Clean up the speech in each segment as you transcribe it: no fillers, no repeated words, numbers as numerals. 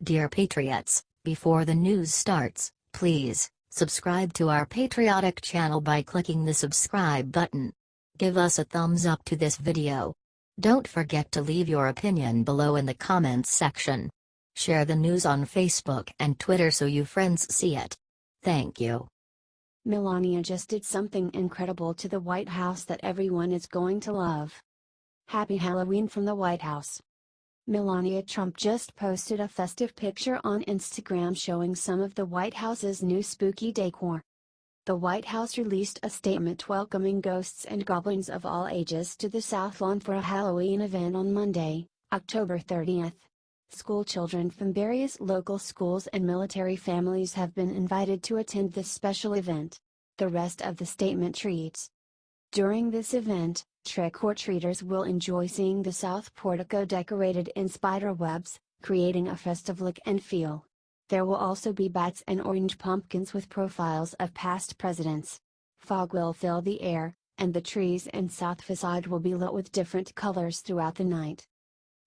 Dear Patriots, before the news starts, please subscribe to our patriotic channel by clicking the subscribe button. Give us a thumbs up to this video. Don't forget to leave your opinion below in the comments section. Share the news on Facebook and Twitter so you friends see it. Thank you. Melania just did something incredible to the White House that everyone is going to love. Happy Halloween from the White House. Melania Trump just posted a festive picture on Instagram showing some of the White House's new spooky decor. The White House released a statement welcoming ghosts and goblins of all ages to the South Lawn for a Halloween event on Monday, October 30th. Schoolchildren from various local schools and military families have been invited to attend this special event. The rest of the statement reads: during this event, trick-or-treaters will enjoy seeing the South Portico decorated in spider webs, creating a festive look and feel. There will also be bats and orange pumpkins with profiles of past presidents. Fog will fill the air, and the trees and south facade will be lit with different colors throughout the night.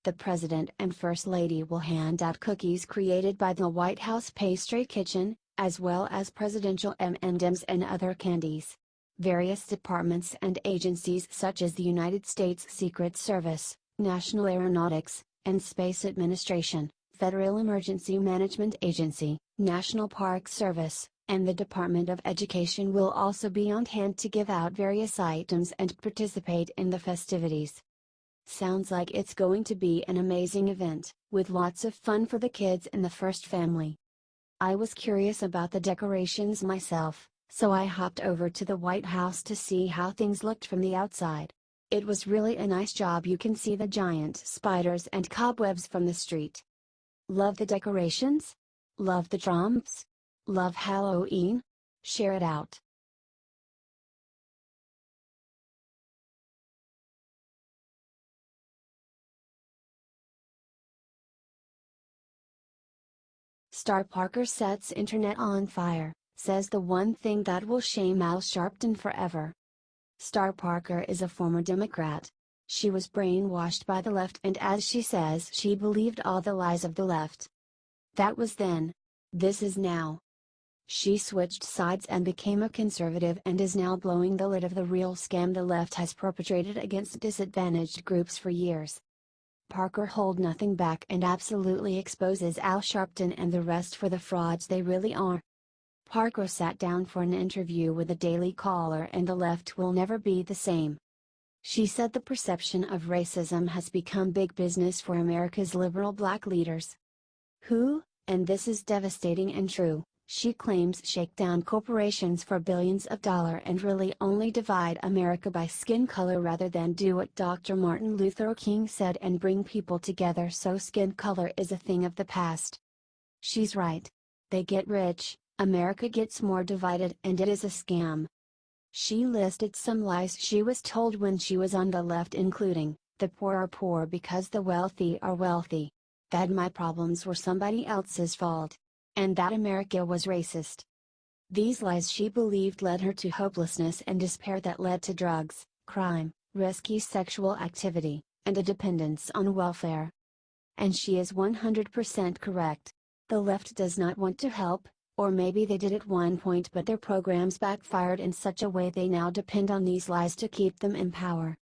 The President and First Lady will hand out cookies created by the White House Pastry Kitchen, as well as Presidential M&Ms and other candies. Various departments and agencies such as the United States Secret Service, National Aeronautics and Space Administration, Federal Emergency Management Agency, National Park Service, and the Department of Education will also be on hand to give out various items and participate in the festivities. Sounds like it's going to be an amazing event, with lots of fun for the kids in the first family. I was curious about the decorations myself, so I hopped over to the White House to see how things looked from the outside. It was really a nice job. You can see the giant spiders and cobwebs from the street. Love the decorations? Love the drums? Love Halloween? Share it out. Star Parker sets internet on fire, says the one thing that will shame Al Sharpton forever. Star Parker is a former Democrat. She was brainwashed by the left, and as she says, she believed all the lies of the left. That was then. This is now. She switched sides and became a conservative and is now blowing the lid of the real scam the left has perpetrated against disadvantaged groups for years. Parker holds nothing back and absolutely exposes Al Sharpton and the rest for the frauds they really are. Parker sat down for an interview with the Daily Caller, and the left will never be the same. She said the perception of racism has become big business for America's liberal black leaders. Who, and this is devastating and true, she claims shake down corporations for billions of dollars and really only divide America by skin color rather than do what Dr. Martin Luther King said and bring people together, so skin color is a thing of the past. She's right. They get rich, America gets more divided, and it is a scam. She listed some lies she was told when she was on the left, including, the poor are poor because the wealthy are wealthy, that my problems were somebody else's fault, and that America was racist. These lies she believed led her to hopelessness and despair that led to drugs, crime, risky sexual activity, and a dependence on welfare. And she is 100% correct. The left does not want to help, or maybe they did at one point, but their programs backfired in such a way they now depend on these lies to keep them in power.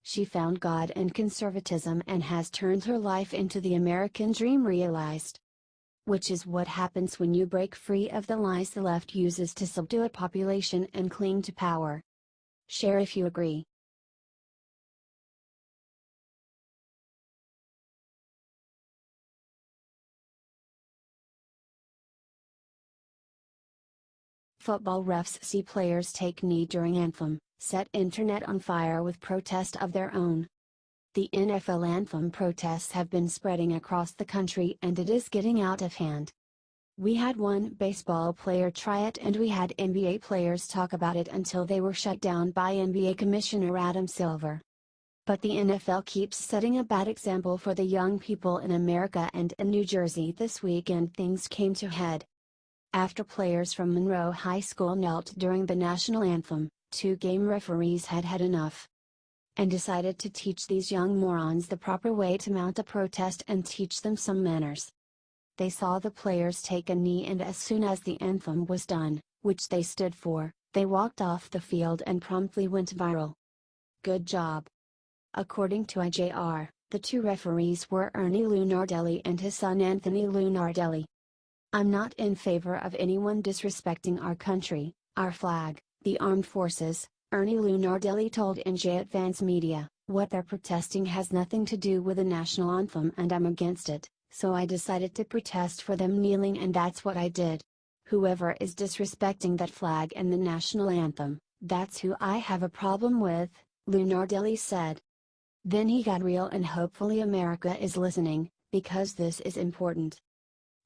She found God and conservatism and has turned her life into the American dream realized. Which is what happens when you break free of the lies the left uses to subdue a population and cling to power. Share if you agree. Football refs see players take knee during anthem, set internet on fire with protest of their own. The NFL anthem protests have been spreading across the country and it is getting out of hand. We had one baseball player try it and we had NBA players talk about it until they were shut down by NBA Commissioner Adam Silver. But the NFL keeps setting a bad example for the young people in America, and in New Jersey this weekend things came to head. After players from Monroe High School knelt during the national anthem, two game referees had had enough and decided to teach these young morons the proper way to mount a protest and teach them some manners. They saw the players take a knee, and as soon as the anthem was done, which they stood for, they walked off the field and promptly went viral. Good job. According to IJR, the two referees were Ernie Lunardelli and his son Anthony Lunardelli. I'm not in favor of anyone disrespecting our country, our flag, the armed forces, Ernie Lunardelli told NJ Advance Media. What they're protesting has nothing to do with the national anthem, and I'm against it, so I decided to protest for them kneeling, and that's what I did. Whoever is disrespecting that flag and the national anthem, that's who I have a problem with, Lunardelli said. Then he got real, and hopefully America is listening, because this is important.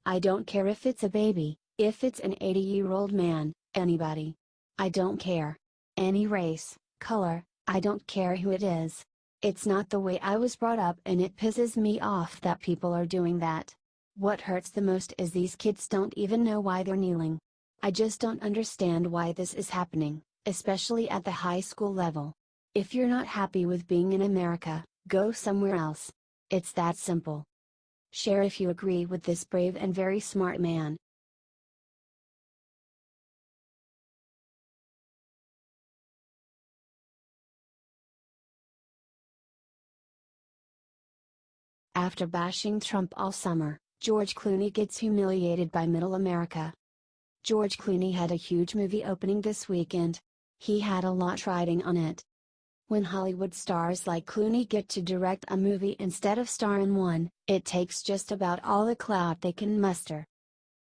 I don't care if it's a baby, if it's an 80-year-old man, anybody. I don't care. Any race, color, I don't care who it is. It's not the way I was brought up, and it pisses me off that people are doing that. What hurts the most is these kids don't even know why they're kneeling. I just don't understand why this is happening, especially at the high school level. If you're not happy with being in America, go somewhere else. It's that simple. Share if you agree with this brave and very smart man. After bashing Trump all summer, George Clooney gets humiliated by Middle America. George Clooney had a huge movie opening this weekend. He had a lot riding on it. When Hollywood stars like Clooney get to direct a movie instead of star in one, it takes just about all the clout they can muster.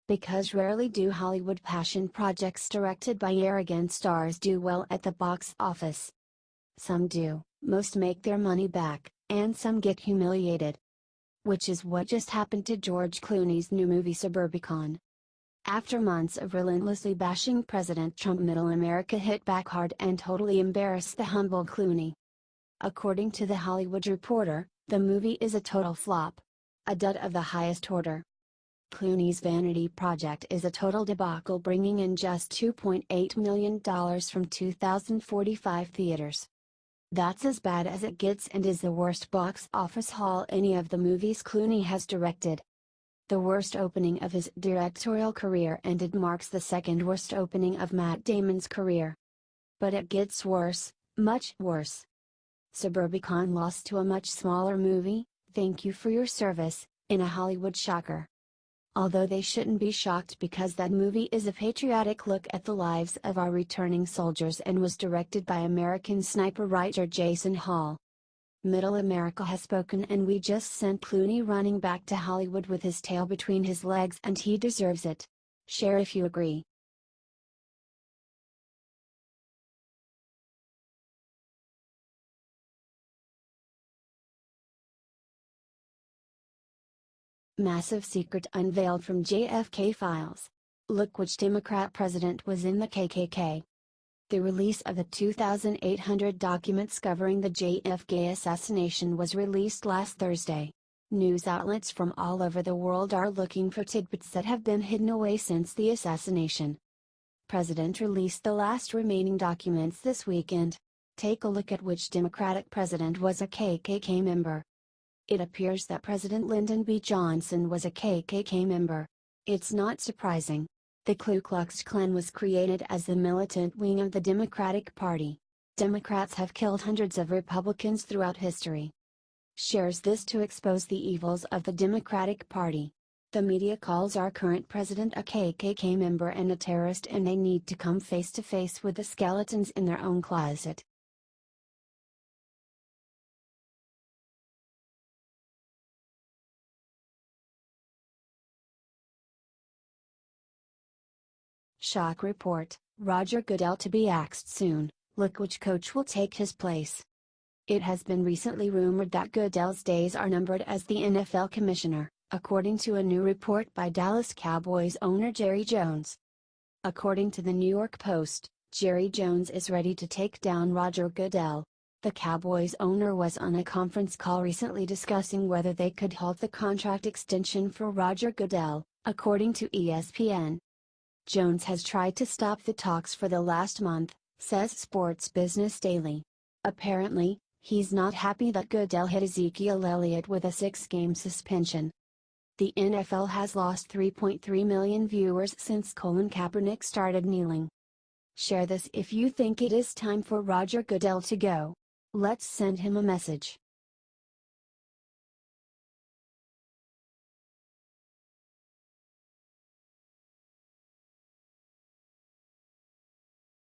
Because rarely do Hollywood passion projects directed by arrogant stars do well at the box office. Some do, most make their money back, and some get humiliated. Which is what just happened to George Clooney's new movie Suburbicon. After months of relentlessly bashing President Trump, Middle America hit back hard and totally embarrassed the humble Clooney. According to The Hollywood Reporter, the movie is a total flop. A dud of the highest order. Clooney's vanity project is a total debacle, bringing in just $2.8 million from 2,045 theaters. That's as bad as it gets, and is the worst box office haul any of the movies Clooney has directed. The worst opening of his directorial career, and it marks the second worst opening of Matt Damon's career. But it gets worse, much worse. Suburbicon lost to a much smaller movie, Thank You for Your Service, in a Hollywood shocker. Although they shouldn't be shocked, because that movie is a patriotic look at the lives of our returning soldiers and was directed by American sniper writer Jason Hall. Middle America has spoken, and we just sent Clooney running back to Hollywood with his tail between his legs, and he deserves it. Share if you agree. Massive secret unveiled from JFK files. Look which Democrat president was in the KKK. The release of the 2,800 documents covering the JFK assassination was released last Thursday. News outlets from all over the world are looking for tidbits that have been hidden away since the assassination. President released the last remaining documents this weekend. Take a look at which Democratic president was a KKK member. It appears that President Lyndon B. Johnson was a KKK member. It's not surprising. The Ku Klux Klan was created as the militant wing of the Democratic Party. Democrats have killed hundreds of Republicans throughout history. Shares this to expose the evils of the Democratic Party. The media calls our current president a KKK member and a terrorist, and they need to come face to face with the skeletons in their own closet. Shock report, Roger Goodell to be axed soon, look which coach will take his place. It has been recently rumored that Goodell's days are numbered as the NFL commissioner, according to a new report by Dallas Cowboys owner Jerry Jones. According to the New York Post, Jerry Jones is ready to take down Roger Goodell. The Cowboys owner was on a conference call recently discussing whether they could halt the contract extension for Roger Goodell, according to ESPN. Jones has tried to stop the talks for the last month, says Sports Business Daily. Apparently, he's not happy that Goodell hit Ezekiel Elliott with a 6-game suspension. The NFL has lost 3.3 million viewers since Colin Kaepernick started kneeling. Share this if you think it is time for Roger Goodell to go. Let's send him a message.